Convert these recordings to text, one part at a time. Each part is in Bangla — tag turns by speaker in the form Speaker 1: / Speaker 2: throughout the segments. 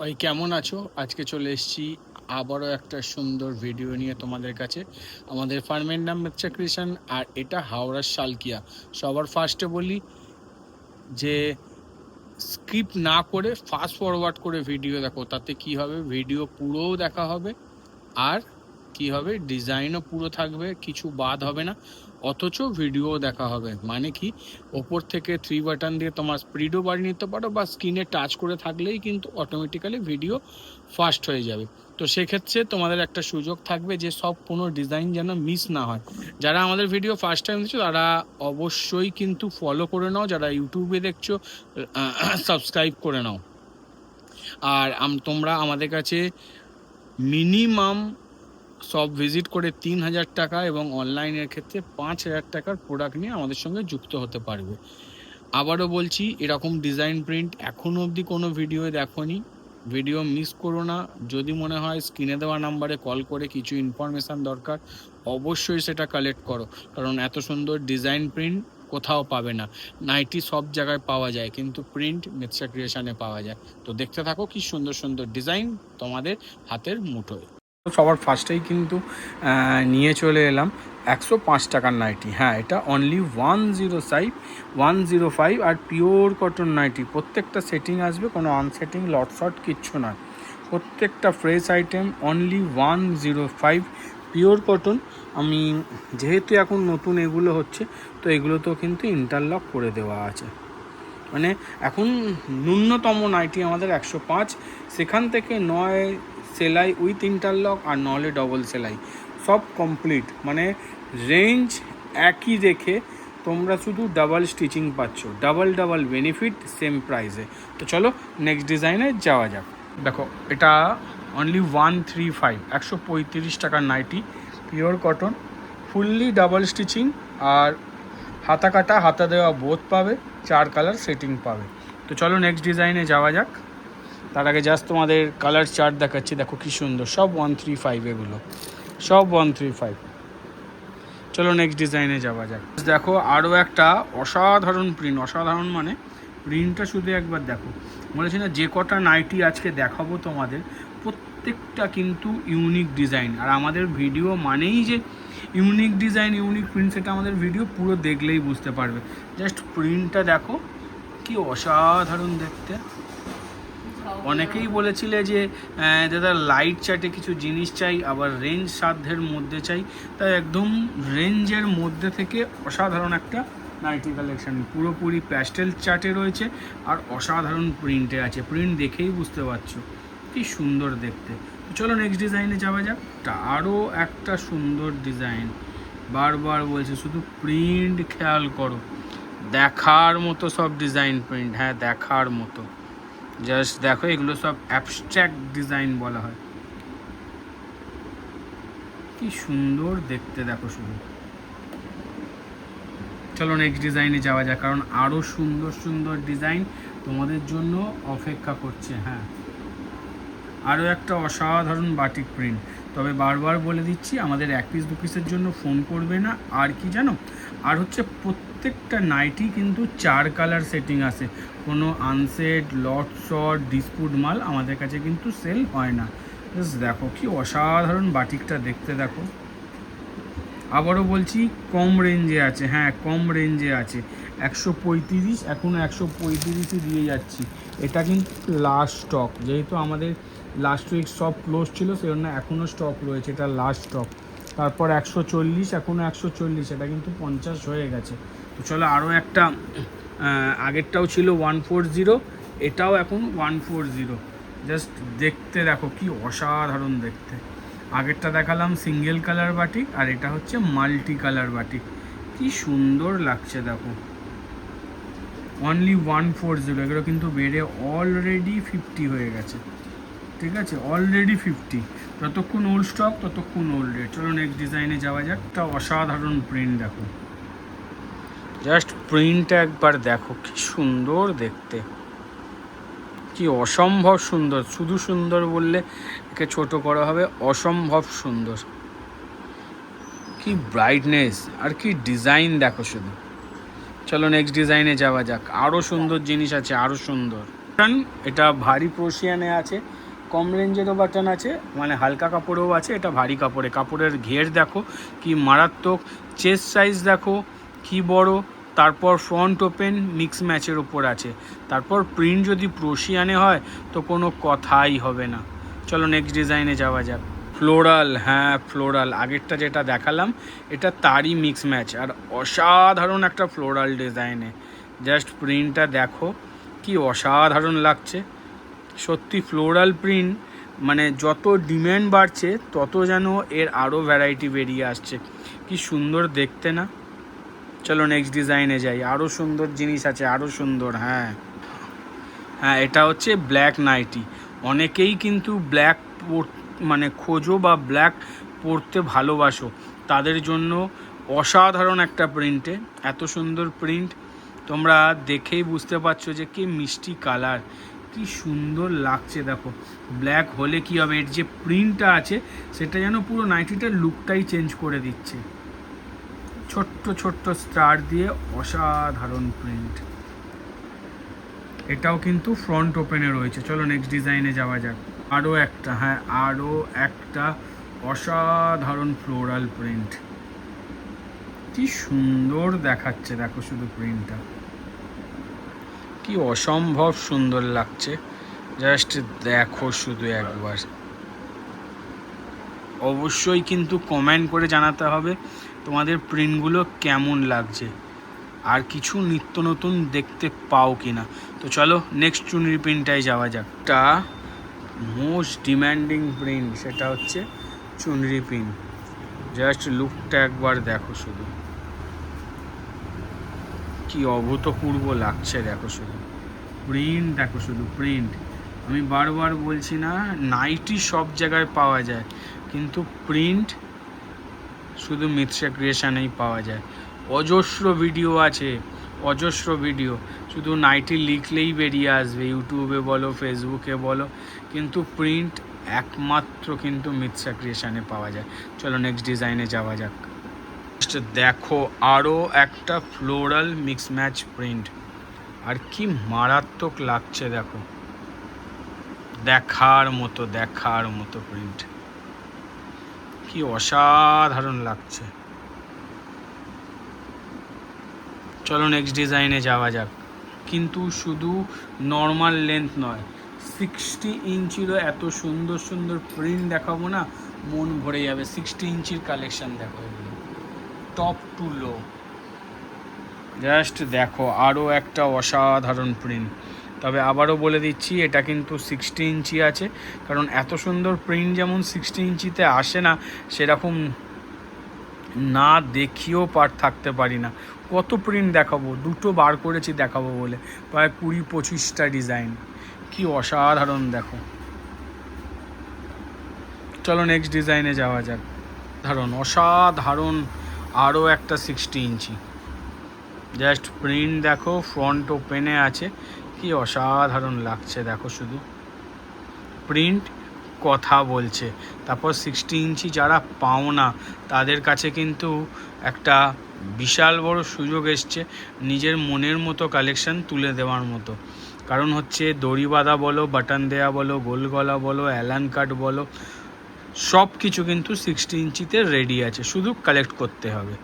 Speaker 1: সবাই কেমন আছো? আজকে চলে এসেছি আবারও একটা সুন্দর ভিডিও নিয়ে তোমাদের কাছে। আমাদের ফার্মের নাম মেচ্ছা ক্রিয়েশন, আর এটা হাওড়ার শালকিয়া। সবার ফার্স্টে বলি যে স্কিপ না করে ফাস্ট ফরওয়ার্ড করে ভিডিও দেখো, তাতে কি হবে, ভিডিও পুরোও দেখা হবে, আর কি হবে, ডিজাইনও পুরো থাকবে, কিছু বাদ হবে না, অথচ ভিডিও দেখা হবে। মানে কি, ওপর থেকে 3 বাটন দিয়ে তোমার স্পিডও বাড়িয়ে নিতে পারো, বা স্ক্রিনে টাচ করে থাকলেই কিন্তু অটোমেটিক্যালি ভিডিও ফাস্ট হয়ে যাবে। তো সেক্ষেত্রে তোমাদের একটা সুযোগ থাকবে যে সব কোনো ডিজাইন যেন মিস না হয়। যারা আমাদের ভিডিও ফার্স্ট টাইম দেখছো তারা অবশ্যই কিন্তু ফলো করে নাও, যারা ইউটিউবে দেখছো সাবস্ক্রাইব করে নাও। আর তোমরা আমাদের কাছে মিনিমাম সব ভিজিট করে 3,000 টাকা এবং অনলাইনের ক্ষেত্রে 5,000 টাকার প্রোডাক্ট নিয়ে আমাদের সঙ্গে যুক্ত হতে পারবে। আবারও বলছি, এরকম ডিজাইন প্রিন্ট এখনও অবধি কোনো ভিডিও দেখোনি, ভিডিও মিস করো না। যদি মনে হয় স্ক্রিনে দেওয়া নাম্বারে কল করে কিছু ইনফরমেশান দরকার, অবশ্যই সেটা কালেক্ট করো, কারণ এত সুন্দর ডিজাইন প্রিন্ট কোথাও পাবে না। নাইটি সব জায়গায় পাওয়া যায়, কিন্তু প্রিন্ট মেচ্ছা ক্রিয়েশনে পাওয়া যায়। তো দেখতে থাকো কি সুন্দর সুন্দর ডিজাইন তোমাদের হাতের মুঠোয়। সবার ফার্স্টেই কিন্তু নিয়ে চলে এলাম 105 টাকার নাইটি। হ্যাঁ, এটা অনলি 105 আর পিওর কটন নাইটি। প্রত্যেকটা সেটিং আসবে, কোনো আনসেটিং লট শট কিচ্ছু নয়, প্রত্যেকটা fresh item. Only 105 pure cotton. আমি যেহেতু এখন নতুন এগুলো হচ্ছে, তো এগুলোতেও কিন্তু ইন্টারলক করে দেওয়া আছে। মানে এখন ন্যূনতম নাইটি আমাদের 105, সেখান থেকে 9 সেলাই উইথ ইন্টারলক, আর নলে ডবল সেলাই, সব কমপ্লিট। মানে রেঞ্জ একই রেখে তোমরা শুধু ডাবল স্টিচিং পাচ্ছ, ডাবল বেনিফিট সেম প্রাইসে। তো চলো নেক্সট ডিজাইনে যাওয়া যাক। দেখো, এটা অনলি 135, 135 টাকার nighty, pure cotton, fully double stitching, আর হাতা কাটা হাতা দেওয়া বোথ পাবে, 4 কালার সেটিং পাবে। তো চলো নেক্সট ডিজাইনে যাওয়া যাক। তার আগে জাস্ট তোমাদের কালার চার্ট দেখাচ্ছি, দেখো কি সুন্দর, সব 135, এগুলো সব 135। চলো নেক্সট ডিজাইনে যাওয়া যাক। দেখো আরও একটা অসাধারণ প্রিন্ট, অসাধারণ মানে প্রিন্টটা শুধু একবার দেখো। বলেছি না, যে কটা নাইটি আজকে দেখাবো তোমাদের, প্রত্যেকটা কিন্তু ইউনিক ডিজাইন। আর আমাদের ভিডিও মানেই যে ইউনিক ডিজাইন, ইউনিক প্রিন্ট, সেটা আমাদের ভিডিও পুরো দেখলেই বুঝতে পারবে। জাস্ট প্রিন্টটা দেখো কি অসাধারণ দেখতে। অনেকেই বলেছিলে যে দাদা লাইট চার্টে কিছু জিনিস চাই, আবার রেঞ্জ সাধ্যের মধ্যে চাই, তাই একদম রেঞ্জের মধ্যে থেকে অসাধারণ একটা নাইটি কালেকশন, পুরোপুরি প্যাস্টেল চার্টে রয়েছে, আর অসাধারণ প্রিন্টে আছে। প্রিন্ট দেখেই বুঝতে পারছো কি সুন্দর দেখতে। চলো নেক্সট ডিজাইনে যাওয়া যাক। আরও একটা সুন্দর ডিজাইন, বারবার বলছে শুধু প্রিন্ট খেয়াল করো, দেখার মতো সব ডিজাইন প্রিন্ট। হ্যাঁ, দেখার মতো। জাস্ট দেখো, এগুলো সব অ্যাবস্ট্রাক্ট ডিজাইন বলা হয়, কি সুন্দর দেখতে দেখো শুধু। চলো নেক্সট ডিজাইনে যাওয়া যাক, কারণ আরও সুন্দর সুন্দর ডিজাইন তোমাদের জন্য অপেক্ষা করছে। হ্যাঁ, আরও একটা অসাধারণ বাটিক প্রিন্ট। তবে বারবার বলে দিচ্ছি, আমাদের 1 পিস 2 পিসের জন্য ফোন করবে না। আর কি জানো, আর হচ্ছে প্রত্যেকটা নাইটি কিন্তু 4 কালার সেটিং আছে, কোনো আনসেট লট শট ডিসপুট মাল আমাদের কাছে কিন্তু সেল হয় না। জাস্ট দেখো কি অসাধারণ বাটিকটা দেখতে দেখো। আবারও বলছি, কম রেঞ্জে আছে। হ্যাঁ, কম রেঞ্জে আছে, 135, এখনও 135ই দিয়ে যাচ্ছি। এটা কিন্তু লাস্ট স্টক, যেহেতু আমাদের লাস্ট উইক সব ক্লোজ ছিল, সেই জন্য এখনও স্টক রয়েছে, এটা লাস্ট স্টক। তারপর 140, এখনও 140, এটা কিন্তু 50 হয়ে গেছে। তো চলো আরও একটা, আগেরটাও ছিল 140, এটাও এখন 140। জাস্ট দেখতে দেখো কি অসাধারণ দেখতে। আগেরটা দেখালাম সিঙ্গেল কালার বাটিক, আর এটা হচ্ছে মাল্টি কালার বাটিক, কি সুন্দর লাগছে দেখো। অনলি 140, এগুলো কিন্তু বেড়ে অলরেডি 50 হয়ে গেছে। ঠিক আছে, অলরেডি 50। যতক্ষণ ওল্ড স্টক ততক্ষণ ওল্ড রেট। চলো নেক্সট ডিজাইনে যাওয়া যাক। একটা অসাধারণ প্রিন্ট দেখো, জাস্ট প্রিন্টটা একবার দেখো কি সুন্দর দেখতে, কি অসম্ভব সুন্দর। শুধু সুন্দর বললে একে ছোট করা হবে, অসম্ভব সুন্দর। কি ব্রাইটনেস আর কি ডিজাইন দেখো শুধু। চলো নেক্সট ডিজাইনে যাওয়া যাক। আরও সুন্দর জিনিস আছে, আরও সুন্দর। বাটন এটা ভারী প্রোশিয়ানে আছে, কম রেঞ্জেরও বাটন আছে, মানে হালকা কাপড়েও আছে, এটা ভারী কাপড়ে। কাপড়ের ঘের দেখো কি মারাত্মক, চেস্ট সাইজ দেখো কি বড়, তারপর ফ্রন্ট ওপেন মিক্স ম্যাচের ওপর আছে, তারপর প্রিন্ট যদি প্রোশিয়ানে হয় তো কোনো কথাই হবে না। চলো নেক্সট ডিজাইনে যাওয়া যাক। ফ্লোরাল, হ্যাঁ ফ্লোরাল, আগেরটা যেটা দেখালাম এটা তারই মিক্স ম্যাচ, আর অসাধারণ একটা ফ্লোরাল ডিজাইনে। জাস্ট প্রিন্টটা দেখো কি অসাধারণ লাগছে সত্যি। ফ্লোরাল প্রিন্ট মানে যত ডিম্যান্ড বাড়ছে তত যেন এর আরও ভ্যারাইটি বেরিয়ে আসছে, কি সুন্দর দেখতে না। চলো নেক্সট ডিজাইনে যাই, আরও সুন্দর জিনিস আছে, আরও সুন্দর। হ্যাঁ হ্যাঁ, এটা হচ্ছে ব্ল্যাক নাইটি। অনেকেই কিন্তু ব্ল্যাক মানে খোঁজো বা ব্ল্যাক পরতে ভালোবাসো, তাদের জন্য অসাধারণ একটা প্রিন্টে, এত সুন্দর প্রিন্ট তোমরা দেখেই বুঝতে পারছো যে কি মিষ্টি কালার, কি সুন্দর লাগছে। দেখো ব্ল্যাক হলে কি হবে, এর যে প্রিন্টটা আছে সেটা যেন পুরো নাইটিটার লুকটাই চেঞ্জ করে দিচ্ছে। ছোট্ট ছোট্ট স্টার দিয়ে অসাধারণ প্রিন্ট। এটাও কিন্তু ফ্রন্ট ওপেনে রয়েছে। চলো নেক্সট ডিজাইনে যাওয়া যাক। আরও একটা, হ্যাঁ আরও একটা অসাধারণ ফ্লোরাল প্রিন্ট, কি সুন্দর দেখাচ্ছে দেখো শুধু প্রিন্টটা, কি অসম্ভব সুন্দর লাগছে। জাস্ট দেখো শুধু একবার। অবশ্যই কিন্তু কমেন্ট করে জানাতে হবে তোমাদের প্রিন্টগুলো কেমন লাগছে, আর কিছু নিত্য নতুন দেখতে পাও কি না। তো চলো নেক্সট চুনরি প্রিন্টটায় যাওয়া যাক। একটা মোস্ট ডিম্যান্ডিং প্রিন্ট, সেটা হচ্ছে চুনরি প্রিন্ট। জাস্ট লুকটা একবার দেখো শুধু, কি অভূতপূর্ব লাগছে দেখো শুধু প্রিন্ট, দেখো শুধু প্রিন্ট। আমি বারবার বলছি না, নাইটি সব জায়গায় পাওয়া যায়, কিন্তু প্রিন্ট শুধু মিথ্যা ক্রিয়েশনেই পাওয়া যায়। অজস্র ভিডিও আছে, অজস্র ভিডিও, শুধু নাইটি লিখলেই বেরিয়ে আসবে, ইউটিউবে বলো ফেসবুকে বলো, কিন্তু প্রিন্ট একমাত্র কিন্তু মিথ্যা ক্রিয়েশনে পাওয়া যায়। চলো নেক্সট ডিজাইনে যাওয়া যাক। দেখো আরও একটা ফ্লোরাল মিক্স ম্যাচ প্রিন্ট, আর কি মারাত্মক লাগছে দেখো, দেখার মতো দেখার মতো প্রিন্ট, কি অসাধারণ লাগছে। চলো নেক্সট ডিজাইনে যাওয়া যাক। কিন্তু শুধু নর্মাল লেন্থ নয়, 60 ইঞ্চিরও এত সুন্দর সুন্দর প্রিন্ট দেখাবো না, মন ভরে যাবে। 60 ইঞ্চির কালেকশন দেখো, এগুলো টপ টু লো। জাস্ট দেখো আরও একটা অসাধারণ প্রিন্ট। তবে আবারও বলে দিচ্ছি এটা কিন্তু 60 ইঞ্চি আছে, কারণ এত সুন্দর প্রিন্ট যেমন 60 ইঞ্চিতে আসে না, সেরকম না দেখিয়েও থাকতে পারি না। কত প্রিন্ট দেখাবো, দুটো বার করেছি দেখাবো বলে, প্রায় 20-25টা ডিজাইন, কি অসাধারণ দেখো। চলো নেক্সট ডিজাইনে যাওয়া যাক। অসাধারণ আরও একটা 60 ইঞ্চি, জাস্ট প্রিন্ট দেখো, ফ্রন্ট ওপেনে আছে, কি অসাধারণ লাগছে দেখো শুধু প্রিন্ট কথা বলছে। তারপর 60 ইঞ্চি যারা পাও না তাদের কাছে কিন্তু একটা বিশাল বড় সুযোগ এসছে নিজের মনের মতো কালেকশন তুলে দেওয়ার মতো। কারণ হচ্ছে দড়ি বাঁধা বলো, বাটন দেয়া বলো, গোল গলা বলো, অ্যালান কাট বলো, সব কিছু কিন্তু 60 ইঞ্চিতে রেডি আছে, শুধু কালেক্ট করতে হবে।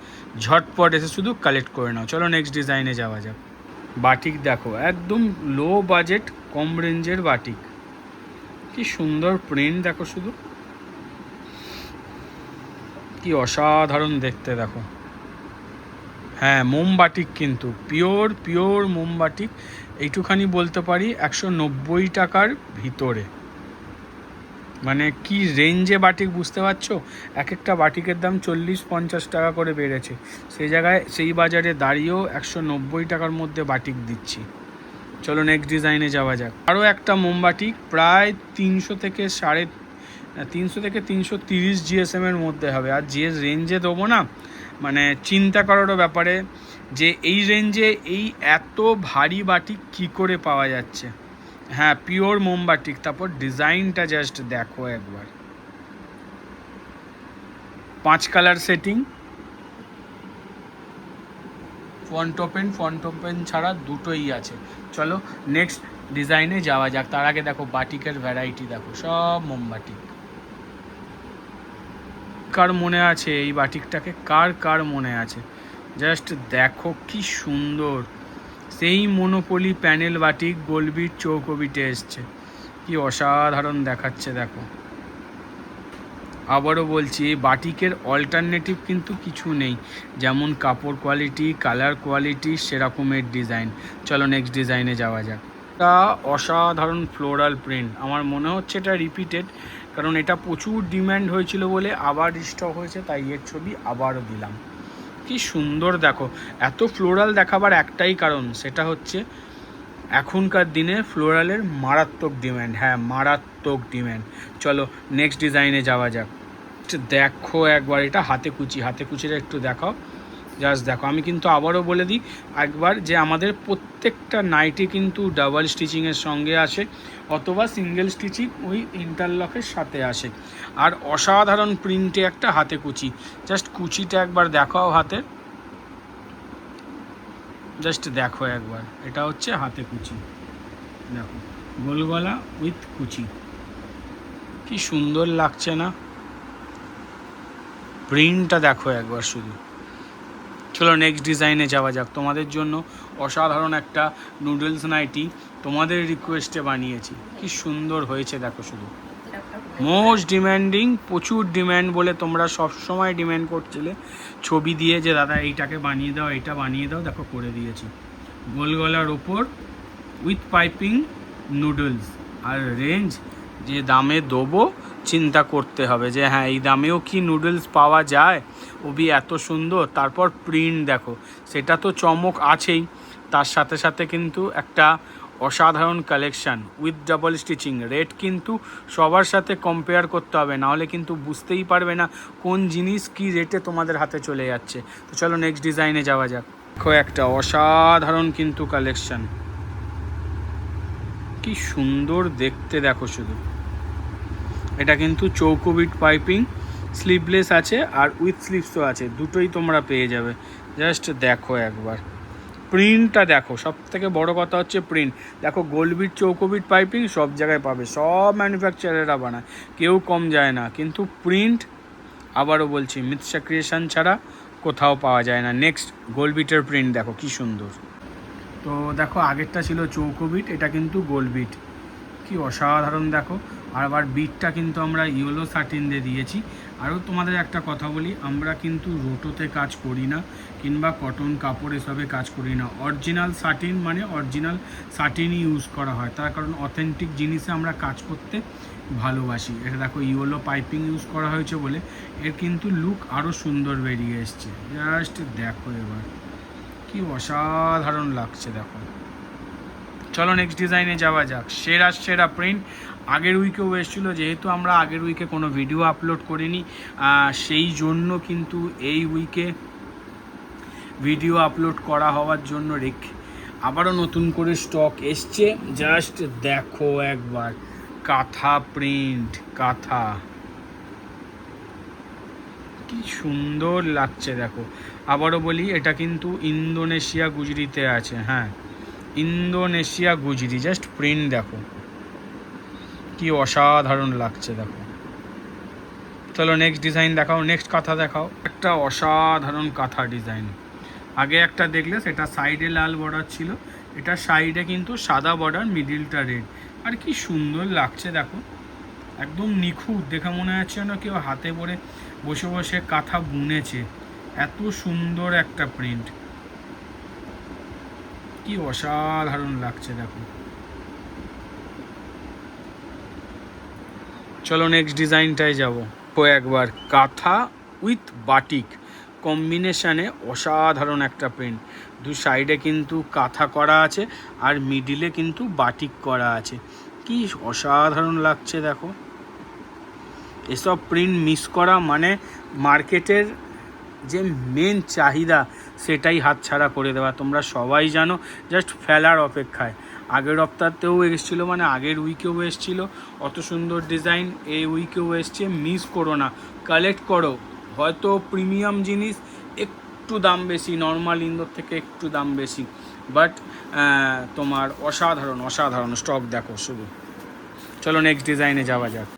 Speaker 1: ঝটপট এসে শুধু কালেক্ট করে নাও। চলো নেক্সট ডিজাইনে যাওয়া যাক। বাটিক দেখো, একদম লো বাজেট কম রেঞ্জের বাটিক, কি সুন্দর প্রিন্ট দেখো শুধু, কি অসাধারণ দেখতে দেখো। হ্যাঁ মোমবাটিক, কিন্তু পিওর পিওর মোমবাটিক। এইটুখানি বলতে পারি 190 টাকার ভিতরে, মানে কি রেঞ্জে বাটিক বুঝতে পারছো। এক একটা বাটিকের দাম 40-50 টাকা করে বেড়েছে, সেই জায়গায় সেই বাজারে দাঁড়িয়েও 190 টাকার মধ্যে বাটিক দিচ্ছি। চলো নেক্সট ডিজাইনে যাওয়া যাক। আরও একটা মোমবাটিক, প্রায় 300 থেকে 330 জিএসএমের মধ্যে হবে। আর যে রেঞ্জে দেবো না, মানে চিন্তা করারও ব্যাপারে যে এই রেঞ্জে এই এত ভারী বাটিক কি করে পাওয়া যাচ্ছে। হ্যাঁ পিওর মোমবাটিক, তারপর ডিজাইনটা জাস্ট দেখো একবার, 5 কালার সেটিং, ফ্রন্ট ওপেন ছাড়া দুটোই আছে। চলো নেক্সট ডিজাইনে যাওয়া যাক। তার আগে দেখো বাটিকের ভ্যারাইটি দেখো, সব মোমবাটিক। কার মনে আছে এই বাটিকটাকে, কার কার মনে আছে? জাস্ট দেখো কি সুন্দর, সেই মনোপলি প্যানেল বাটিক গোলবিট চৌকোবিটে এসছে, কি অসাধারণ দেখাচ্ছে দেখো। আবারও বলছি, এই বাটিকের অল্টারনেটিভ কিন্তু কিছু নেই, যেমন কাপড় কোয়ালিটি, কালার কোয়ালিটি, সেরকমের ডিজাইন। চলো নেক্সট ডিজাইনে যাওয়া যাক। এটা অসাধারণ ফ্লোরাল প্রিন্ট, আমার মনে হচ্ছে এটা রিপিটেড, কারণ এটা প্রচুর ডিম্যান্ড হয়েছিল বলে আবার স্টক হয়েছে, তাই এর ছবি আবারও দিলাম। কি সুন্দর দেখো, এত ফ্লোরাল দেখাবার একটাই কারণ, সেটা হচ্ছে এখনকার দিনে ফ্লোরালের মারাত্মক ডিম্যান্ড। হ্যাঁ, মারাত্মক ডিম্যান্ড। চলো নেক্সট ডিজাইনে যাওয়া যাক। দেখো একবার, এটা হাতে কুচি, হাতে কুচিটা একটু দেখাও, জাস্ট দেখো। আমি কিন্তু আবারও বলে দিই একবার যে আমাদের প্রত্যেকটা নাইটি কিন্তু ডাবল স্টিচিংয়ের সঙ্গে আসে, অথবা সিঙ্গেল স্টিচিং ওই ইন্টারলকের সাথে আসে। আর অসাধারণ প্রিন্টে একটা হাতে কুচি, জাস্ট কুচিটা একবার দেখাও হাতে, জাস্ট দেখো একবার, এটা হচ্ছে হাতে কুচি। দেখো গোল গলা উইথ কুচি, কি সুন্দর লাগছে না? প্রিন্টটা দেখো একবার শুধু। চলো নেক্সট ডিজাইনে যাওয়া যাক। তোমাদের জন্য অসাধারণ একটা নুডলস নাইটি তোমাদের রিকোয়েস্টে বানিয়েছি, কি সুন্দর হয়েছে দেখো শুধু। মোস্ট ডিম্যান্ডিং, প্রচুর ডিম্যান্ড বলে তোমরা সব সময় ডিম্যান্ড করছিলে ছবি দিয়ে যে দাদা এইটাকে বানিয়ে দাও, এইটা বানিয়ে দাও, দেখো করে দিয়েছি। গোল গলার ওপর উইথ পাইপিং নুডলস, আর রেঞ্জ যে দামে দেবো চিন্তা করতে হবে যে হ্যাঁ এই দামেও কি নুডলস পাওয়া যায়, ওবি এত সুন্দর। তারপর প্রিন্ট দেখো, সেটা তো চমক আছেই, তার সাথে সাথে কিন্তু একটা অসাধারণ collection with double stitching. Rate কিন্তু সবার সাথে কম্পেয়ার করতে হবে, নাহলে কিন্তু বুঝতেই পারবে না কোন জিনিস কি রেটে তোমাদের হাতে চলে যাচ্ছে। তো চলো নেক্সট ডিজাইনে যাওয়া যাক। দেখো একটা অসাধারণ কিন্তু কালেকশান, কি সুন্দর দেখতে দেখো শুধু। এটা কিন্তু চৌকোবিট পাইপিং, স্লিভলেস আছে আর উইথ স্লিভসও আছে, দুটোই তোমরা পেয়ে যাবে। জাস্ট দেখো একবার, প্রিন্টটা দেখো, সব থেকে বড় কথা হচ্ছে প্রিন্ট দেখো। গোলবিট চৌকোবিট পাইপিং সব জায়গায় পাবে, সব ম্যানুফ্যাকচারাররা বানায়, কেউ কম যায় না, কিন্তু প্রিন্ট আবারও বলছি মিৎসা ক্রিয়েশন ছাড়া কোথাও পাওয়া যায় না। নেক্সট গোলবিটের প্রিন্ট দেখো কি সুন্দর। তো দেখো আগেরটা ছিল চৌকোবিট, এটা কিন্তু গোলবিট, কি অসাধারণ দেখো। আর আবার বিটটা কিন্তু আমরা ইয়েলো সাটিন দিয়ে দিয়েছি। আরও তোমাদের একটা কথা বলি, আমরা কিন্তু রোটোতে কাজ করি না, কিংবা কটন কাপড় এসবে কাজ করি না। অরিজিনাল সাটিন মানে অরিজিনাল সাটিনই ইউজ করা হয়, তার কারণ অথেন্টিক জিনিসে আমরা কাজ করতে ভালোবাসি। এটা দেখো ইয়েলো পাইপিং ইউজ করা হয়েছে বলে এর কিন্তু লুক আরও সুন্দর বেরিয়ে এসছে। জাস্ট দেখো এবার, কি অসাধারণ লাগছে দেখো। চলো নেক্সট ডিজাইনে যাওয়া যাক। সেরা সেরা প্রিন্ট আগের উইকেও এসেছিলো, যেহেতু আমরা আগের উইকে কোনো ভিডিও আপলোড করিনি, সেই জন্য কিন্তু এই উইকে ভিডিও আপলোড করা হওয়ার জন্য আবারও নতুন করে স্টক এসছে। জাস্ট দেখো একবার, কাঁথা প্রিন্ট, কাঁথা, কি সুন্দর লাগছে দেখো। আবারও বলি এটা কিন্তু ইন্দোনেশিয়া গুজরিতে আছে, হ্যাঁ ইন্দোনেশিয়া গুজরি। জাস্ট প্রিন্ট দেখো, কি অসাধারণ লাগছে দেখো। চলো নেক্সট ডিজাইন দেখাও, নেক্সট কাঁথা দেখাও। একটা অসাধারণ কাঁথা ডিজাইন, আগে একটা দেখলে সেটা সাইডে লাল বর্ডার ছিল, এটা সাইডে কিন্তু সাদা বর্ডার, মিডিলটা রেড, আর কি সুন্দর লাগছে দেখো। একদম নিখুঁত, দেখে মনে হচ্ছে না কেউ হাতে করে বসে বসে কাঁথা বুনেছে, এত সুন্দর একটা প্রিন্ট, কি অসাধারণ লাগছে দেখো। চলো নেক্সট ডিজাইনটায় যাব। তো একবার কাঁথা উইথ বাটিক কম্বিনেশানে অসাধারণ একটা প্রিন্ট, দু সাইডে কিন্তু কাঁথা করা আছে আর মিডিলে কিন্তু বাটিক করা আছে, কি অসাধারণ লাগছে দেখো। এসব প্রিন্ট মিস করা মানে মার্কেটের যে মেন চাহিদা সেটাই হাতছাড়া করে দেওয়া, তোমরা সবাই জানো, জাস্ট ফেলার অপেক্ষায়। আগের সপ্তাহতেও এসেছিলো, মানে আগের উইকেও এসেছিলো অত সুন্দর ডিজাইন, এই উইকেও এসছে। মিস করো না, কালেক্ট করো। হয়তো প্রিমিয়াম জিনিস একটু দাম বেশি, নর্মাল ইন্দোর থেকে একটু দাম বেশি, বাট তোমার অসাধারণ অসাধারণ স্টক দেখো শুধু। চলো নেক্সট ডিজাইনে যাওয়া যাক।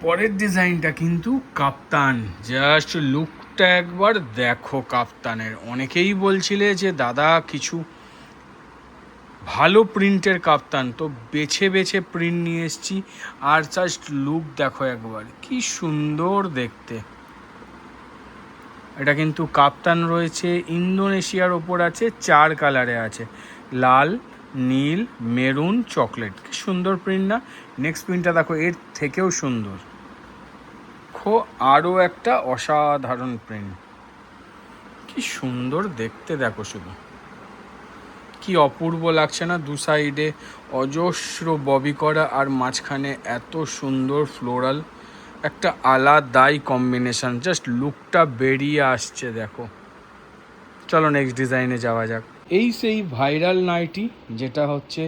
Speaker 1: পরের ডিজাইনটা কিন্তু কাপ্তান, জাস্ট লুকটা একবার দেখো কাপ্তানের। অনেকেই বলছিলে যে দাদা কিছু ভালো প্রিন্টের কাপ্তান, তো বেছে বেছে প্রিন্ট নিয়ে এসেছি। আর জাস্ট লুক দেখো একবার, কি সুন্দর দেখতে। এটা কিন্তু কাপ্তান রয়েছে ইন্দোনেশিয়ার ওপর আছে, 4 কালারে আছে, লাল, নীল, মেরুন, চকলেট। কি সুন্দর প্রিন্ট না? নেক্সট প্রিন্টটা দেখো, এর থেকেও সুন্দর। আরও একটা অসাধারণ প্রিন্ট, কি সুন্দর দেখতে দেখো শুধু, কি অপূর্ব লাগছে না? দু সাইডে অজস্র ববি করা আর মাঝখানে এত সুন্দর ফ্লোরাল, একটা আলাদাই কম্বিনেশন, জাস্ট লুকটা বেরিয়ে আসছে দেখো। চলো নেক্সট ডিজাইনে যাওয়া যাক। এই সেই ভাইরাল নাইটি যেটা হচ্ছে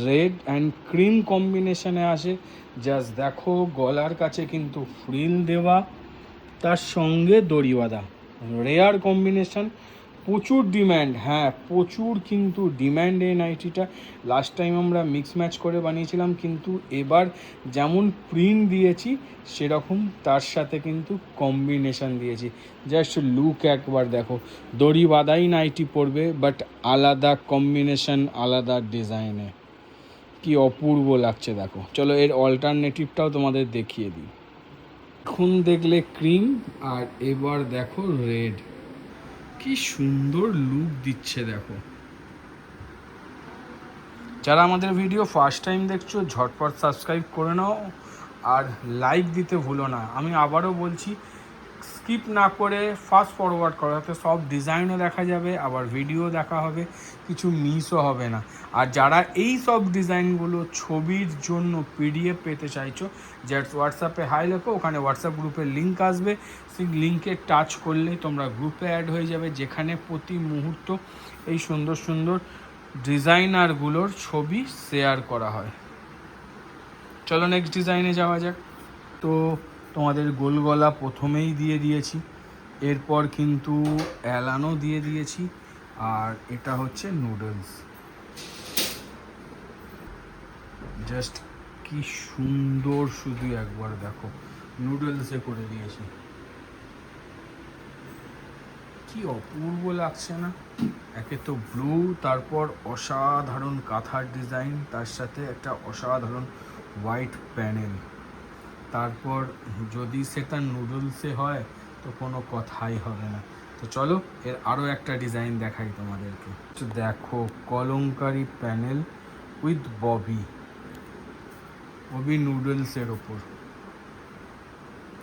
Speaker 1: রেড অ্যান্ড ক্রিম কম্বিনেশনে আসে। জাস্ট দেখো গলার কাছে কিন্তু ফ্রিল দেওয়া, তার সঙ্গে দড়ি বাঁধা, রেয়ার কম্বিনেশন, প্রচুর ডিম্যান্ড। হ্যাঁ, প্রচুর কিন্তু ডিম্যান্ড এই নাইটিটা। লাস্ট টাইম আমরা মিক্স ম্যাচ করে বানিয়েছিলাম, কিন্তু এবার যেমন প্রিন্ট দিয়েছি সেরকম তার সাথে কিন্তু কম্বিনেশন দিয়েছি। জাস্ট লুক একবার দেখো, দড়ি বাঁধাই নাইটি পরবে, বাট আলাদা কম্বিনেশন, আলাদা ডিজাইনে, কি অপূর্ব লাগছে দেখো। চলো এর অল্টারনেটিভটাও তোমাদের দেখিয়ে দিই। এখন দেখলে ক্রিম, আর এবার দেখো রেড, কি সুন্দর লুক দিচ্ছে দেখো। যারা আমাদের ভিডিও ফার্স্ট টাইম দেখছো ঝটপট সাবস্ক্রাইব করে নাও আর লাইক দিতে ভুলো না। আমি আবারও বলছি, স্কিপ না করে ফাস্ট ফরওয়ার্ড করো, যাতে সব ডিজাইনও দেখা যাবে, আবার ভিডিও দেখা হবে, কিছু মিসও হবে না। আর যারা এই সব ডিজাইনগুলো ছবির জন্য পিডিএফ পেতে চাইছো, যার হোয়াটসঅ্যাপে হাই লেখো, ওখানে হোয়াটসঅ্যাপ গ্রুপের লিঙ্ক আসবে, সেই লিঙ্কে টাচ করলেই তোমরা গ্রুপে অ্যাড হয়ে যাবে, যেখানে প্রতি মুহূর্ত এই সুন্দর সুন্দর ডিজাইনারগুলোর ছবি শেয়ার করা হয়। চলো নেক্সট ডিজাইনে যাওয়া যাক। তো তোমাদের গোল গলা প্রথমেই দিয়ে দিয়েছি, এরপর কিন্তু অ্যালানও দিয়ে দিয়েছি, আর এটা হচ্ছে নুডলস। জাস্ট কি সুন্দর, শুধু একবার দেখো, নুডলসে করে দিয়েছি, কি অপূর্ব লাগছে না? একে তো ব্লু, তারপর অসাধারণ কাঁথার ডিজাইন, তার সাথে একটা অসাধারণ হোয়াইট প্যানেল, তারপর যদি সেটা নুডলসে হয় তো কোনো কথাই হবে না। তো চলো এর আরও একটা ডিজাইন দেখাই তোমাদেরকে। তো দেখো কলমকারি প্যানেল উইথ ববি নুডলসের ওপর,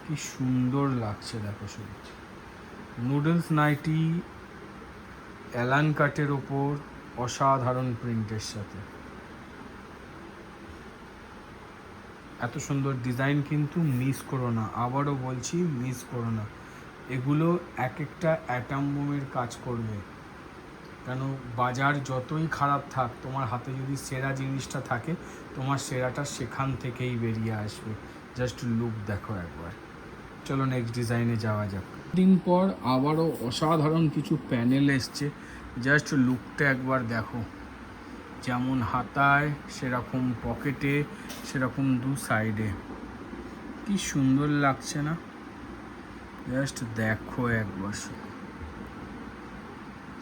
Speaker 1: কি সুন্দর লাগছে দেখো শুধু। নুডলস নাইটি অ্যালান কাটের ওপর অসাধারণ প্রিন্টের সাথে, এত সুন্দর ডিজাইন কিন্তু মিস করো না, আবারও বলছি মিস করো না। এগুলো এক একটা অ্যাটম বোমের কাজ করবে, কেন বাজার যতই খারাপ থাক, তোমার হাতে যদি সেরা জিনিসটা থাকে, তোমার সেরাটা সেখান থেকেই বেরিয়ে আসবে। জাস্ট লুক দেখো একবার। চলো নেক্সট ডিজাইনে যাওয়া যাক। দিন পর আবারও অসাধারণ কিছু প্যানেল এসছে, জাস্ট লুকটা একবার দেখো, যেমন হাতায় সেরকম পকেটে সেরকম দু সাইডে, কি সুন্দর লাগছে না? জাস্ট দেখো একবার।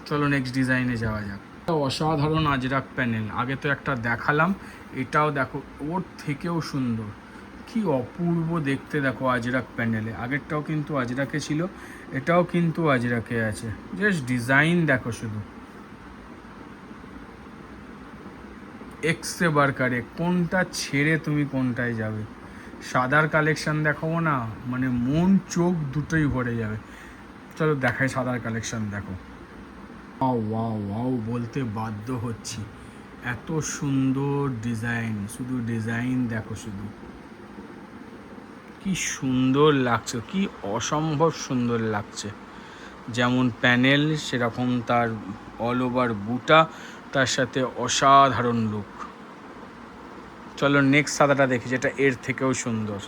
Speaker 1: চলো নেক্সট ডিজাইনে যাওয়া যাক। অসাধারণ আজরাক প্যানেল, আগে তো একটা দেখালাম, এটাও দেখো ওর থেকেও সুন্দর, কি অপূর্ব দেখতে দেখো আজরাক প্যানেলে। আগেরটাও কিন্তু আজরাকে ছিল, এটাও কিন্তু আজরাকে আছে। জাস্ট ডিজাইন দেখো শুধু, এক্সে বারকারে, কোনটা ছেড়ে তুমি কোনটায় যাবে। সাদার কালেকশন দেখাবো না, মানে মন চোখ দুটোই ভরে যাবে। চলো দেখাই সাদার কালেকশন। দেখো ওয়াও ওয়াও ওয়াও বলতে বাধ্য হচ্ছি, এত সুন্দর ডিজাইন, শুধু ডিজাইন দেখো শুধু, কি সুন্দর লাগছে, কি অসম্ভব সুন্দর লাগছে। যেমন প্যানেল সেরকম তার অল ওভার বুটা, তার সাথে অসাধারণ লুক। চলো নেক্সট সাদাটা দেখি, যেটা এর থেকেও সুন্দর।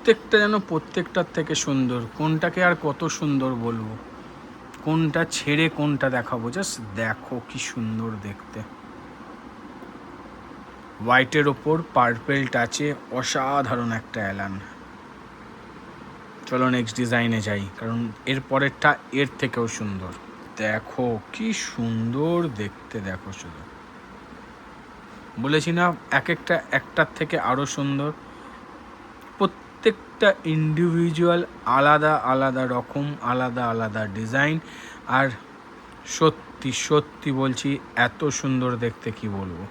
Speaker 1: প্রত্যেকটা যেন প্রত্যেকটার থেকে সুন্দর। কোনটাকে আর কত সুন্দর বলবো, কোনটা ছেড়ে কোনটা দেখাবো, জাস্ট দেখো কি সুন্দর দেখতে। হোয়াইটের ওপর পার্পেল টাচে অসাধারণ একটা অ্যালান। চলো নেক্সট ডিজাইনে যাই, কারণ এর পরেরটা এর থেকেও সুন্দর। দেখো কি সুন্দর দেখতে, দেখো শুধু। বলেছি না এক একটা একটার থেকে আরও সুন্দর। প্রত্যেকটা ইন্ডিভিজুয়াল আলাদা আলাদা রকম, আলাদা আলাদা ডিজাইন। আর সত্যি সত্যি বলছি এত সুন্দর দেখতে কি বলবো।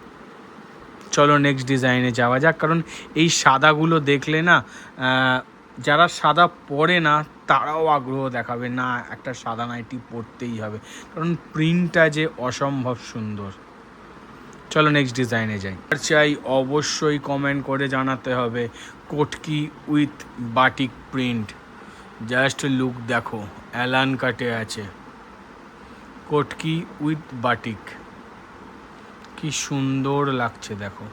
Speaker 1: চলো নেক্সট ডিজাইনে যাওয়া যাক, কারণ এই সাদাগুলো দেখলে না যারা সাদা পরে না তারাও আগ্রহ দেখাবে, না একটা সাদা নাইটি পরতেই হবে, কারণ প্রিন্টটা যে অসম্ভব সুন্দর। চলো নেক্সট ডিজাইনে যাই। আর চাই অবশ্যই কমেন্ট করে জানাতে হবে কোটকি with batik print. Just look দেখো, অ্যালান কাটে আছে, কোটকি উইথ বাটিক, কি সুন্দর লাগছে দেখো।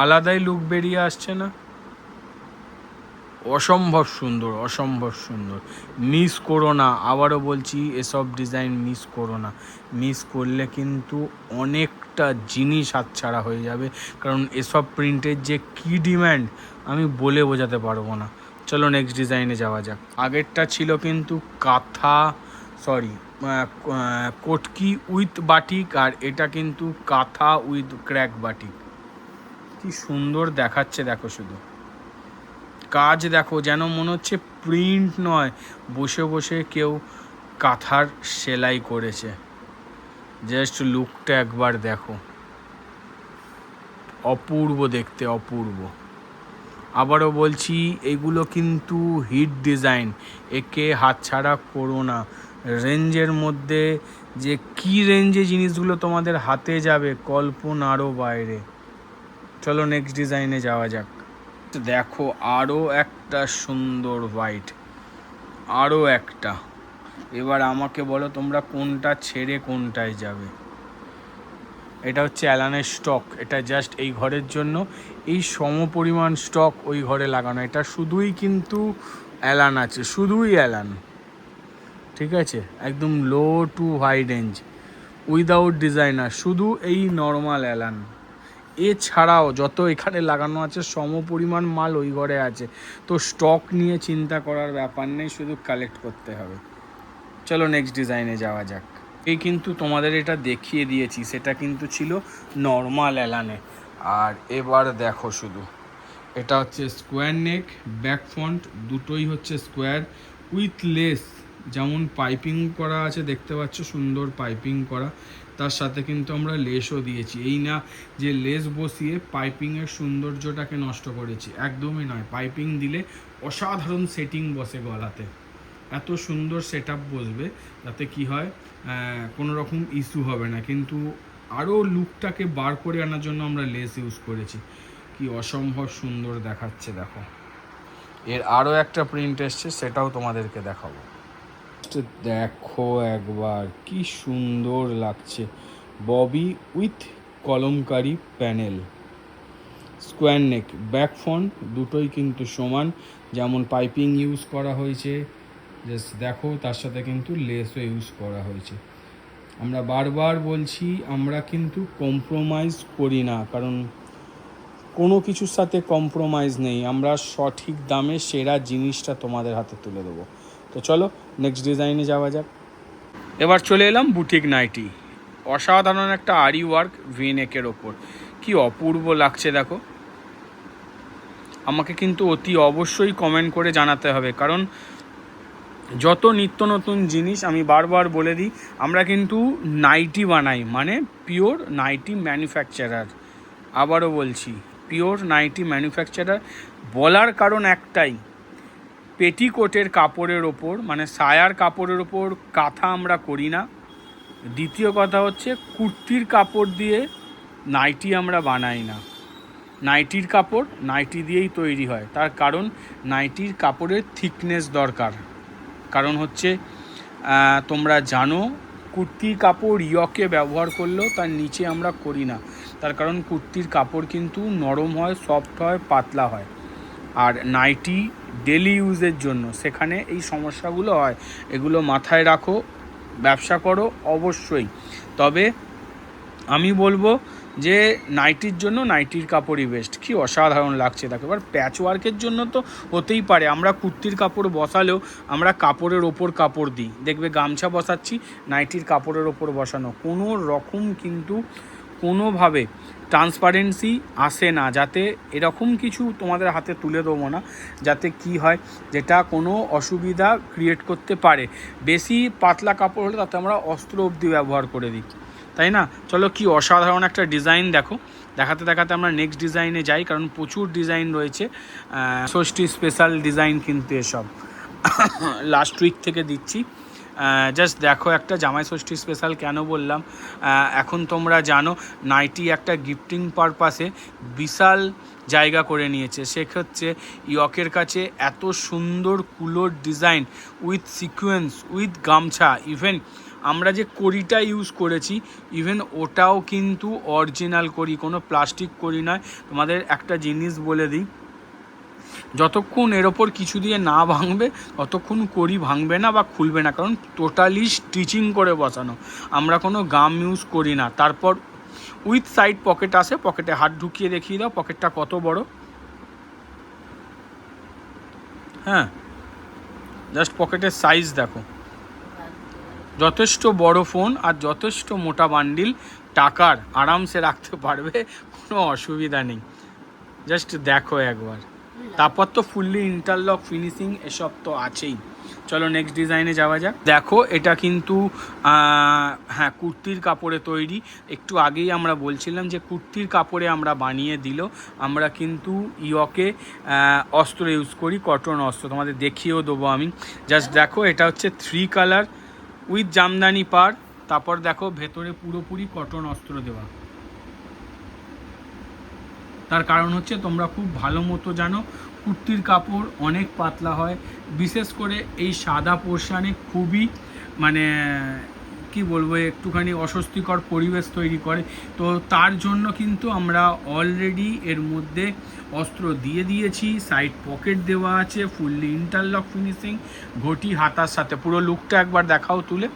Speaker 1: আলাদাই লুক বেরিয়ে আসছে না? অসম্ভব সুন্দর, অসম্ভব সুন্দর। মিস করো না, আবারও বলছি এসব ডিজাইন মিস করো না। মিস করলে কিন্তু অনেকটা জিনিস হাতছাড়া হয়ে যাবে, কারণ এসব প্রিন্টের যে কী ডিম্যান্ড আমি বলে বোঝাতে পারবো না। চলো নেক্সট ডিজাইনে যাওয়া যাক। আগেরটা ছিল কিন্তু কাঁথা, সরি কোটকি উইথ বাটিক, আর এটা কিন্তু কাঁথা উইথ ক্র্যাক বাটিক। কি সুন্দর দেখাচ্ছে দেখো শুধু। কাজ দেখো, যেন মনে হচ্ছে প্রিন্ট নয়, বসে বসে কেউ কাঁথার সেলাই করেছে। জাস্ট লুকটা একবার দেখো, অপূর্ব দেখতে, অপূর্ব। আবারও বলছি এগুলো কিন্তু হিট ডিজাইন, একে হাতছাড়া করো না। রেঞ্জের মধ্যে যে কি রেঞ্জে জিনিসগুলো তোমাদের হাতে যাবে কল্পনারও বাইরে। চলো নেক্সট ডিজাইনে যাওয়া যাক। দেখো আরও একটা সুন্দর হোয়াইট, আরও একটা। এবার আমাকে বলো তোমরা কোনটা ছেড়ে কোনটায় যাবে। এটা হচ্ছে অ্যালানের স্টক, এটা জাস্ট এই ঘরের জন্য, এই সমপরিমাণ স্টক ওই ঘরে লাগানো। এটা শুধুই কিন্তু অ্যালান আছে, শুধুই অ্যালান, ঠিক আছে, একদম low to high range, without designer, শুধু এই নর্মাল অ্যালান। এছাড়াও যত এখানে লাগানো আছে সমপরিমাণ মাল ওই ঘরে আছে, তো স্টক নিয়ে চিন্তা করার ব্যাপার নেই, শুধু কালেক্ট করতে হবে। চলো নেক্সট ডিজাইনে যাওয়া যাক। এই কিন্তু তোমাদের এটা দেখিয়ে দিয়েছি, সেটা কিন্তু ছিল নর্মাল অ্যালানে। আর এবার দেখো শুধু, এটা হচ্ছে স্কোয়ার নেক, ব্যাক ফ্রন্ট দুটোই হচ্ছে স্কোয়ার উইথ লেস, যেমন পাইপিং করা আছে দেখতে পাচ্ছ, সুন্দর পাইপিং করা, তার সাথে কিন্তু আমরা লেসও দিয়েছি। এই না যে লেস বসিয়ে পাইপিংয়ের সৌন্দর্যটাকে নষ্ট করেছি, একদমই নয়। পাইপিং দিলে অসাধারণ সেটিং বসে গলাতে, এত সুন্দর সেট আপ বসবে, যাতে কি হয় কোনো রকম ইস্যু হবে না। কিন্তু আরও লুকটাকে বার করে আনার জন্য আমরা লেস ইউজ করেছি। কি অসম্ভব সুন্দর দেখাচ্ছে দেখো। এর আরও একটা প্রিন্ট এসছে, সেটাও তোমাদেরকে দেখাবো। দেখো একবার কি সুন্দর লাগছে, Bobby with kalamkari panel, square neck, back front দুটোই কিন্তু সমান, যেমন পাইপিং ইউজ করা হয়েছে জাস্ট দেখো, তার সাথে কিন্তু লেসও ইউজ করা হয়েছে। আমরা বারবার বলছি আমরা কিন্তু কম্প্রোমাইজ করি না, কারণ কোনো কিছুর সাথে কম্প্রোমাইজ নেই, আমরা সঠিক দামে সেরা জিনিসটা তোমাদের হাতে তুলে দেবো। তো চলো নেক্সট ডিজাইনে যাওয়া যাক। এবার চলে এলাম বুটিক নাইটি, অসাধারণ একটা আরি ওয়ার্ক ভিনেকের ওপর, কি অপূর্ব লাগছে দেখো। আমাকে কিন্তু অতি অবশ্যই কমেন্ট করে জানাতে হবে, কারণ যত নিত্য নতুন জিনিস আমি বারবার বলে দিই, আমরা কিন্তু নাইটি বানাই, মানে পিওর নাইটি ম্যানুফ্যাকচারার। আবারও বলছি পিওর নাইটি ম্যানুফ্যাকচারার। বলার কারণ একটাই, পেটিকোটের কাপড়ের ওপর, মানে সায়ার কাপড়ের ওপর কাঁথা আমরা করি না। দ্বিতীয় কথা হচ্ছে কুর্তির কাপড় দিয়ে নাইটি আমরা বানাই না। নাইটির কাপড় নাইটি দিয়েই তৈরি হয়, তার কারণ নাইটির কাপড়ের থিকনেস দরকার। কারণ হচ্ছে তোমরা জানো কুর্তির কাপড় ইয়কে ব্যবহার করলেও তার নিচে আমরা করি না, তার কারণ কুর্তির কাপড় কিন্তু নরম হয়, সফট হয়, পাতলা হয়। আর নাইটি ডেলি ইউজের জন্য সেখানে এই সমস্যাগুলো হয়। এগুলো মাথায় রাখো, ব্যবসা করো অবশ্যই। তবে আমি বলবো যে নাইটির জন্য নাইটির কাপড়ই বেস্ট। কি অসাধারণ লাগছে দেখো। এবার প্যাচ ওয়ার্কের জন্য তো হতেই পারে, আমরা কুর্তির কাপড় বসালেও আমরা কাপড়ের ওপর কাপড় দিই, দেখবে গামছা বসাচ্ছি নাইটির কাপড়ের ওপর বসানো, কোনো রকম কিন্তু কোনোভাবে ট্রান্সপারেন্সি আসে না। যাতে এরকম কিছু তোমাদের হাতে তুলে দেবো না যাতে কি হয়, যেটা কোনো অসুবিধা ক্রিয়েট করতে পারে। বেশি পাতলা কাপড় হলে তাতে আমরা অস্ত্র অবধি ব্যবহার করে দিই, তাই না? চলো কি অসাধারণ একটা ডিজাইন দেখো। দেখাতে দেখাতে আমরা নেক্সট ডিজাইনে যাই, কারণ প্রচুর ডিজাইন রয়েছে। ষষ্ঠী স্পেশাল ডিজাইন কিন্তু এসব লাস্ট উইক থেকে দিচ্ছি। জাস্ট দেখো, একটা জামাই ষষ্ঠী স্পেশাল কেন বললাম, এখন তোমরা জানো নাইটি একটা গিফটিং পারপাসে বিশাল জায়গা করে নিয়েছে। সেক্ষেত্রে ইয়কের কাছে এত সুন্দর কুলোর ডিজাইন উইথ সিকোয়েন্স উইথ গামছা, ইভেন আমরা যে কড়িটা ইউজ করেছি ইভেন ওটাও কিন্তু অরিজিনাল কড়ি, কোনো প্লাস্টিক কড়ি নয়। তোমাদের একটা জিনিস বলে দিই, যতক্ষণ এর ওপর কিছু দিয়ে না ভাঙবে ততক্ষণ কড়ি ভাঙবে না বা খুলবে না, কারণ টোটালি স্টিচিং করে বসানো, আমরা কোনো গাম ইউজ করি না। তারপর উইথ সাইড পকেট আসে, পকেটে হাত ঢুকিয়ে দেখিয়ে দাও পকেটটা কত বড়। হ্যাঁ, জাস্ট পকেটের সাইজ দেখো, যথেষ্ট বড় ফোন আর যথেষ্ট মোটা বান্ডিল টাকার আরামসে রাখতে পারবে, কোনো অসুবিধা নেই। জাস্ট দেখো একবার। তারপর তো ফুললি ইন্টারলক ফিনিশিং এসব তো আছেই। চলো নেক্সট ডিজাইনে যাওয়া যাক। দেখো এটা কিন্তু হ্যাঁ কুর্তির কাপড়ে তৈরি। একটু আগেই আমরা বলছিলাম যে কুর্তির কাপড়ে আমরা বানিয়ে দিল, আমরা কিন্তু ইয়কে অস্ত্র ইউজ করি, কটন অস্ত্র, তোমাদের দেখিয়েও দেবো আমি। জাস্ট দেখো, এটা হচ্ছে 3 কালার উইথ জামদানি পার। তারপর দেখো ভেতরে পুরোপুরি কটন অস্ত্র দেওয়া। তার কারণ হচ্ছে তোমরা খুব ভালো মতো জানো কুর্তির কাপড় অনেক পাতলা হয়, বিশেষ করে এই সাদা পোর্শানে খুবই মানে কি বলবো একটুখানি অস্বস্তিকর পরিবেশ তৈরি করে। তো তার জন্য কিন্তু আমরা অলরেডি এর মধ্যে অস্ত্র দিয়ে দিয়েছি, সাইড পকেট দেওয়া আছে, ফুললি ইন্টারলক ফিনিশিং, ঘটি হাতার সাথে। পুরো লুকটা একবার দেখাও তুলে,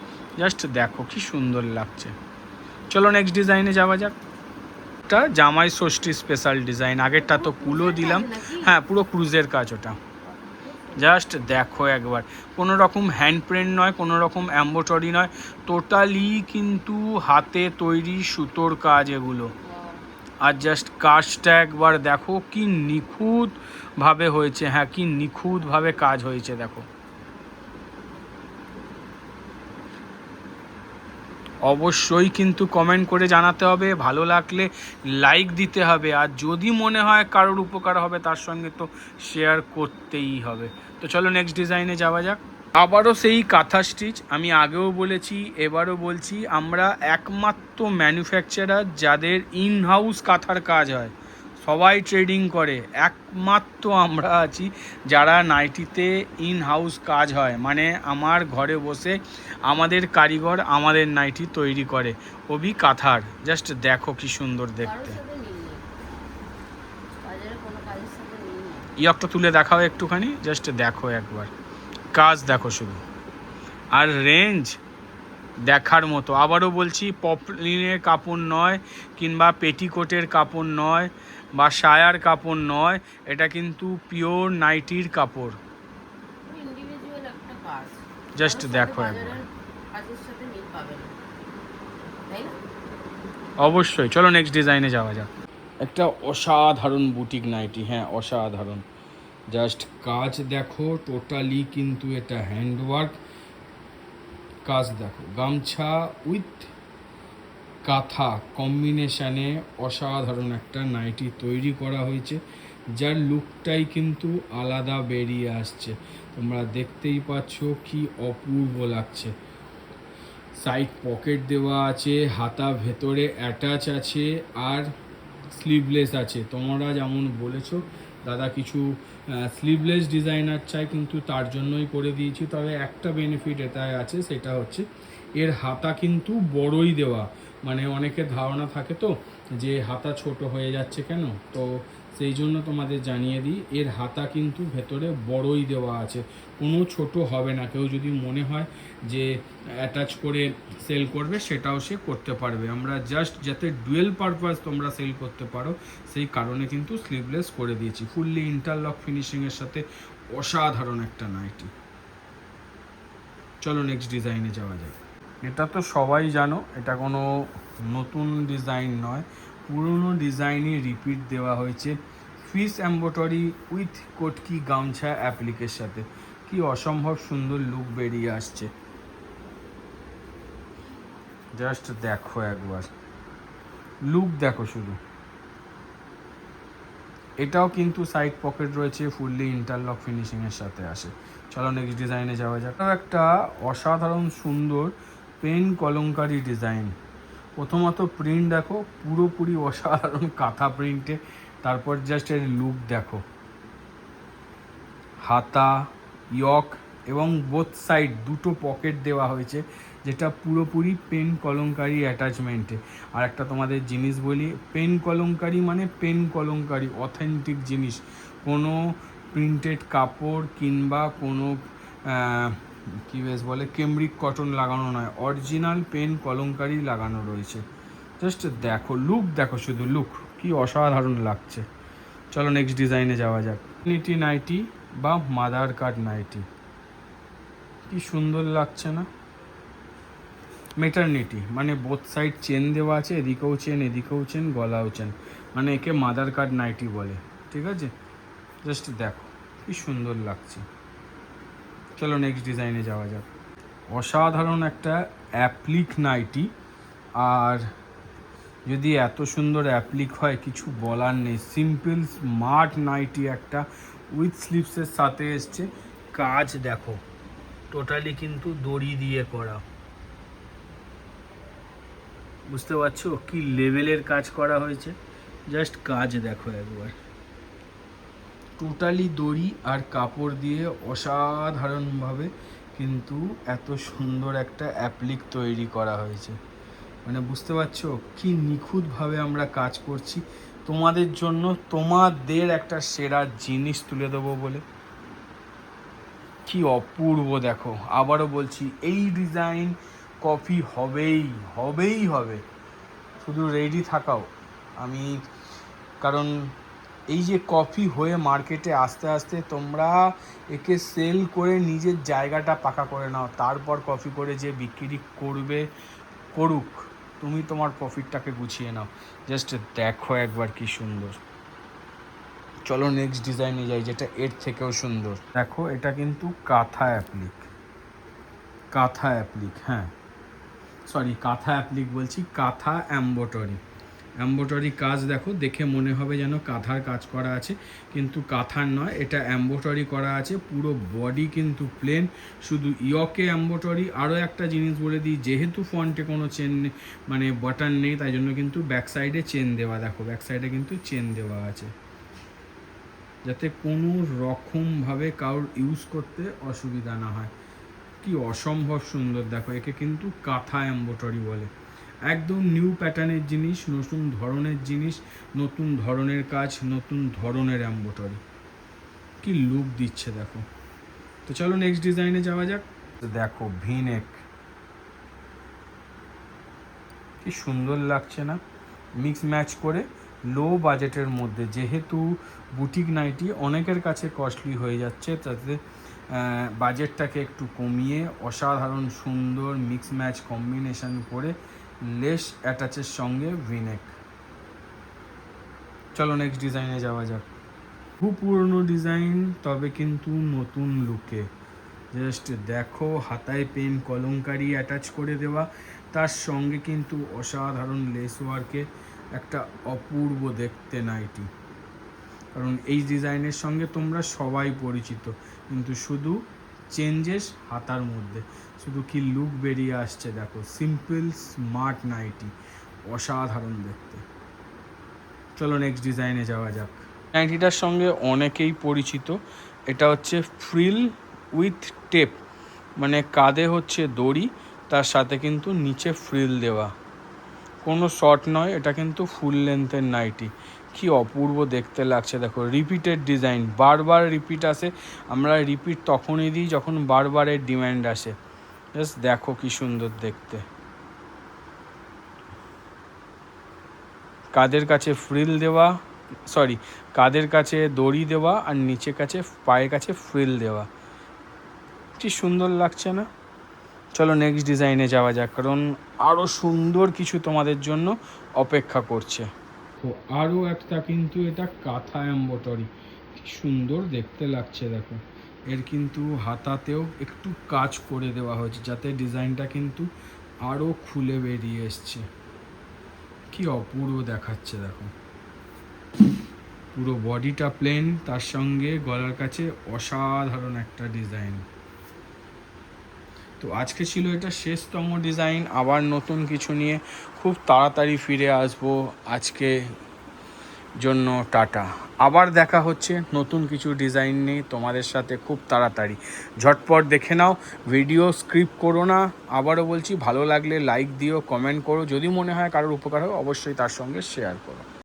Speaker 1: জাস্ট দেখো কি সুন্দর লাগছে। চলো নেক্সট ডিজাইনে যাওয়া যাক। একটা জামাই ষষ্ঠী স্পেশাল ডিজাইন, আগেরটা তো কুলো দিলাম, হ্যাঁ পুরো ক্রুজের কাজ ওটা। জাস্ট দেখো একবার, কোনো রকম হ্যান্ড প্রিন্ট নয়, কোনো রকম এম্বোটারি নয়, টোটালি কিন্তু হাতে তৈরি সুতোর কাজ এগুলো। আর জাস্ট কাজটা একবার দেখো কি নিখুঁতভাবে হয়েছে, হ্যাঁ কি নিখুঁতভাবে কাজ হয়েছে দেখো। অবশ্যই কিন্তু কমেন্ট করে জানাতে হবে, ভালো লাগলে লাইক দিতে হবে, আর যদি মনে হয় কারোর উপকার হবে তার সঙ্গে তো শেয়ার করতেই হবে। তো চলো নেক্সট ডিজাইনে যাওয়া যাক। আবারও সেই কাঁথা স্টিচ, আমি আগেও বলেছি এবারও বলছি, আমরা একমাত্র ম্যানুফ্যাকচারার যাদের ইন হাউস কাঁথার কাজ হয়, সবাই ট্রেডিং করে, একমাত্র আমরা আছি যারা নাইটিতে ইন হাউস কাজ হয়, মানে আমার ঘরে বসে আমাদের কারিগর আমাদের নাইটি তৈরি করে, ওবি কাঁথার। জাস্ট দেখো কি সুন্দর দেখতে। ইয়কটা তুলে দেখাও একটুখানি, জাস্ট দেখো একবার কাজ দেখো শুধু, আর রেঞ্জ দেখার মতো। আবারও বলছি, পপলিনের কাপড় নয়, কিংবা পেটিকোটের কাপড় নয়, বা সায়ার কাপড় নয়, এটা কিন্তু পিওর নাইটির কাপড়। জাস্ট দেখো একবার, অবশ্যই। চলো নেক্সট ডিজাইনে যাওয়া যাক। একটা অসাধারণ বুটিক নাইটি, হ্যাঁ অসাধারণ। জাস্ট কাজ দেখো, টোটালি কিন্তু এটা হ্যান্ডওয়ার্ক কাজ দেখো, গামছা উইথ কাঁথা কম্বিনেশানে অসাধারণ একটা নাইটি তৈরি করা হয়েছে, যার লুকটাই কিন্তু আলাদা বেরিয়ে আসছে। তোমরা দেখতেই পাচ্ছ কি অপূর্ব লাগছে। সাইড পকেট দেওয়া আছে, হাতা ভেতরে অ্যাটাচ আছে, আর স্লিভলেস আছে। তোমরা যেমন বলেছো দাদা কিছু স্লিভলেস ডিজাইনার চাই, কিন্তু তার জন্যই করে দিয়েছি। তবে একটা বেনিফিট এটাই আছে, সেটা হচ্ছে এর হাতা কিন্তু বড়ই দেওয়া, মানে অনেকের ধারণা থাকে তো যে হাতা ছোট হয়ে যাচ্ছে কেন, তো সেই জন্য তোমাদের জানিয়ে দিই, এর হাতা কিন্তু ভেতরে বড়ই দেওয়া আছে, কোনো ছোট হবে না। কেউ যদি মনে হয় যে অ্যাটাচ করে সেল করবে, সেটাও সে করতে পারবে। আমরা জাস্ট যাতে ডুয়েল পারপাস তোমরা সেল করতে পারো সেই কারণে কিন্তু স্লিভলেস করে দিয়েছি। ফুললি ইন্টারলক ফিনিশিংয়ের সাথে অসাধারণ একটা নাইটি। চলো নেক্সট ডিজাইনে যাওয়া যায়। এটা তো সবাই জানো, এটা কোনো নতুন ডিজাইন নয়, পুরনো ডিজাইনই রিপিট দেওয়া হয়েছে। ফিস এম্ব্রয়ডারি উইথ কটকি গামছা অ্যাপ্লিকের সাথে কি অসম্ভব সুন্দর লুক বেরিয়ে আসছে। জাস্ট দেখো একবার, লুক দেখো শুধু। এটাও কিন্তু সাইড পকেট রয়েছে, ফুললি ইন্টারলক ফিনিশিংয়ের সাথে আসে। চলো নেক্সট ডিজাইনে যাওয়া যাক। একটা অসাধারণ সুন্দর পেন কলমকারি ডিজাইন। প্রথমত প্রিন্ট দেখো, পুরোপুরি অসাধারণ কাঁথা প্রিন্টে। তারপর জাস্ট এর লুক দেখো, হাতা, ইয়ক এবং বোথ সাইড দুটো পকেট দেওয়া হয়েছে, যেটা পুরোপুরি পেন কলমকারি অ্যাটাচমেন্টে। আর একটা তোমাদের জিনিস বলি, পেন কলমকারি মানে পেন কলমকারি, অথেন্টিক জিনিস। কোনো প্রিন্টেড কাপড় কিংবা কোনো কী বেশ বলে কেমব্রিক কটন লাগানো নয়, অরিজিনাল পেন কলমকারি লাগানো রয়েছে। জাস্ট দেখো, লুক দেখো শুধু, লুক কি অসাধারণ লাগছে। চলো নেক্সট ডিজাইনে যাওয়া যাক। নিটি নাইটি বা মাদার কাট নাইটি, কি সুন্দর লাগছে না? মেটারনিটি মানে বোথ সাইড চেন দেওয়া আছে, এদিকেও চেন এদিকেও চেন, গলাও চেন, মানে একে মাদার কাট নাইটি বলে। ঠিক আছে, জাস্ট দেখো কি সুন্দর লাগছে। চলো নেক্সট ডিজাইনে যাওয়া যাক। অসাধারণ একটা অ্যাপ্লিক নাইটি, আর যদি এত সুন্দর অ্যাপ্লিক হয় কিছু বলার নেই। সিম্পল স্মার্ট নাইটি একটা, উইথ স্লিভসের সাথে এসছে। কাজ দেখো, টোটালি কিন্তু দড়ি দিয়ে করা, বুঝতে পারছো কি লেভেলের কাজ করা হয়েছে? জাস্ট কাজ দেখো একবার, টোটালি দড়ি আর কাপড় দিয়ে অসাধারণভাবে কিন্তু এত সুন্দর একটা অ্যাপ্লিক তৈরি করা হয়েছে। মানে বুঝতে পারছো কি নিখুঁতভাবে আমরা কাজ করছি তোমাদের জন্য, তোমাদের একটা সেরা জিনিস তুলে দেবো বলে। কি অপূর্ব দেখো, আবারও বলছি এই ডিজাইন কপি হবেই হবেই হবে, শুধু রেডি থাকাও। আমি কারণ এই যে কপি হয়ে মার্কেটে আস্তে আস্তে তোমরা একে সেল করে নিজের জায়গাটা পাকা করে নাও, তারপর কপি করে যে বিক্রি করবে করুক, তুমি তোমার প্রফিটটাকে গুছিয়ে নাও। জাস্ট দেখো একবার কি সুন্দর। চলো নেক্সট ডিজাইনে যাই, যেটা এর থেকেও সুন্দর। দেখো এটা কিন্তু কাঁথা অ্যাপ্লিক, কাঁথা অ্যাপ্লিক, হ্যাঁ সরি কাঁথা অ্যাপ্লিক বলছি, কাঁথা এম্ব্রয়ডারি। এম্ব্রয়ডারি কাজ দেখো, দেখে মনে হবে যেন কাঁথার কাজ করা আছে, কিন্তু কাঁথার নয়, এটা এম্ব্রয়ডারি করা আছে। পুরো বডি কিন্তু প্লেন, শুধু ইয়কে এম্ব্রয়ডারি। আরও একটা জিনিস বলে দিই, যেহেতু ফ্রন্টে কোনো চেন মানে বাটন নেই, তাই জন্য কিন্তু ব্যাক সাইডে চেন দেওয়া, দেখো ব্যাক সাইডে কিন্তু চেন দেওয়া আছে, যাতে কোনো রকমভাবে কারোর ইউজ করতে অসুবিধা না হয়। কি অসম্ভব সুন্দর দেখো, একে কিন্তু কাঁথা এম্ব্রয়ডারি বলে। একদম নিউ প্যাটার্নের জিনিস, নতুন ধরনের জিনিস, নতুন ধরনের কাজ, নতুন ধরনের এম্ব্রয়ডারি, কি লুক দিচ্ছে দেখো। তো চলো নেক্সট ডিজাইনে যাওয়া যাক। দেখো ভিনেক, কি সুন্দর লাগছে না? মিক্স ম্যাচ করে লো বাজেটের মধ্যে, যেহেতু বুটিক নাইটি অনেকের কাছে কস্টলি হয়ে যাচ্ছে, তাতে বাজেটটাকে একটু কমিয়ে অসাধারণ সুন্দর মিক্স ম্যাচ কম্বিনেশন করে লেস অ্যাটাচের সঙ্গে ভিনেক। চলো নেক্সট ডিজাইনে যাওয়া যাক। খুব পুরনো ডিজাইন, তবে কিন্তু নতুন লুকে। জাস্ট দেখো, হাতায় পেন কলমকারি অ্যাটাচ করে দেওয়া, তার সঙ্গে কিন্তু অসাধারণ লেস ওয়ার্কে একটা অপূর্ব দেখতে নাইটি। কারণ এই ডিজাইনের সঙ্গে তোমরা সবাই পরিচিত, কিন্তু শুধু চেঞ্জেস হাতার মধ্যে, শুধু কি লুক বেরিয়ে আসছে দেখো। সিম্পল স্মার্ট নাইটি, অসাধারণ দেখতে। চলো নেক্সট ডিজাইনে যাওয়া যাক। নাইটিটার সঙ্গে অনেকেই পরিচিত, এটা হচ্ছে ফ্রিল উইথ টেপ, মানে কাঁধে হচ্ছে দড়ি, তার সাথে কিন্তু নিচে ফ্রিল দেওয়া, কোনো শর্ট নয়, এটা কিন্তু ফুল লেন্থের নাইটি। কি অপূর্ব দেখতে লাগছে দেখো, রিপিটেড ডিজাইন, বারবার রিপিট আসে। আমরা রিপিট তখনই দিই যখন বারবারের ডিমান্ড আসে। জাস্ট দেখো কি সুন্দর দেখতে। কাদের কাছে ফ্রিল দেওয়া, সরি কাদের কাছে দড়ি দেওয়া আর নিচে কাছে পায়ের কাছে ফ্রিল দেওয়া, কি সুন্দর লাগছে না? চলো নেক্সট ডিজাইনে যাওয়া যাক, কারণ আরও সুন্দর কিছু তোমাদের জন্য অপেক্ষা করছে। তো আরও একটা কিন্তু এটা কাঁথা এমব্রয়ডারি, কি সুন্দর দেখতে লাগছে দেখো। এর কিন্তু হাতাতেও একটু কাজ করে দেওয়া হয়েছে যাতে ডিজাইনটা কিন্তু আরও খুলে বেরিয়ে এসছে। কি অপূর্ব দেখাচ্ছে দেখো। পুরো বডিটা প্লেন, তার সঙ্গে গলার কাছে অসাধারণ একটা ডিজাইন। তো আজকে ছিল এটা শেষতম ডিজাইন। আবার নতুন কিছু নিয়ে খুব তাড়াতাড়ি ফিরে আসবো। আজকে জন্য টাটা। আবার দেখা হচ্ছে নতুন কিছু ডিজাইন নিয়ে তোমাদের সাথে খুব তাড়াতাড়ি। ঝটপট দেখে নাও, ভিডিও স্ক্রিপ্ট করো না। আবারও বলছি, ভালো লাগলে লাইক দিও, কমেন্ট করো, যদি মনে হয় কারোর উপকার হবে অবশ্যই তার সঙ্গে শেয়ার করো।